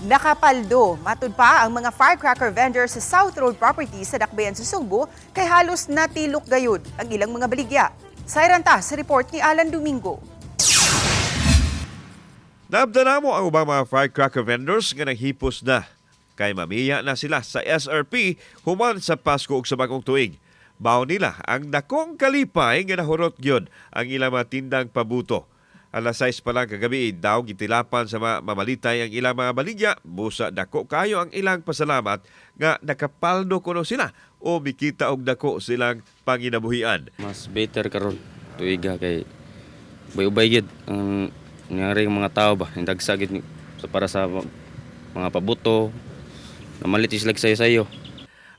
Nakapaldo, matud pa ang mga firecracker vendors sa South Road Properties sa Dakbayan sa Sugbo kay halos natilok gayud ang ilang mga baligya. Sayranta sa report ni Alan Domingo. Naabdala mo ang ubang mga firecracker vendors nga naghipos na. Kay mamiya na sila sa SRP human sa Pasko ug sa bagong tuig. Bao nila ang dakong kalipay nga nahurot gyud ang ilang mga tindang pabuto. Alas 6 pa lang kagabi daw gitilapan sa mamalitay ang ilang mga baligya. Busa dako kayo ang ilang pasalamat nga nakapaldo kuno sila o mikita og dako silang panginabuhian. Mas better karon tuiga kay ubay-ubay gid ang nangyari ng mga tao ba dagsa gid para sa mga pabuto na malitis lag sayo.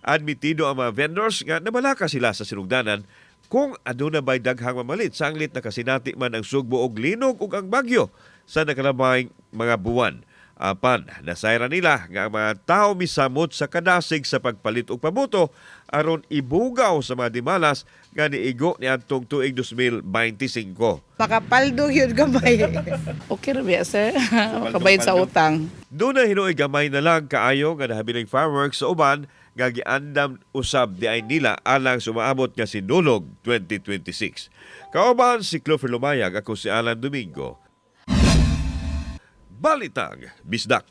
Admitido ang mga vendors nga nabalaka sila sa sinugdanan kung aduna ba'y daghang mamalit sanglit nakasinati man ang Sugbo og linog ug ang bagyo sa nakalabahing mga buwan. Apan, nasayra nila nga ang mga tao misamot sa kadasig sa pagpalit og pabuto aron ibugaw sa mga dimalas nga niigo ni atong tuig 2025. Makapaldo yun gamay. Okay ra biya sir. Makabayad sa utang. Doon na hinuoy gamay na lang kaayo nga nahabiling fireworks sa uban nga giandam usab di ay nila alang sumaabot nga sinulog 2026. Kauban si Clover Lumayag, ako si Alan Domingo. Balitang Bisdak.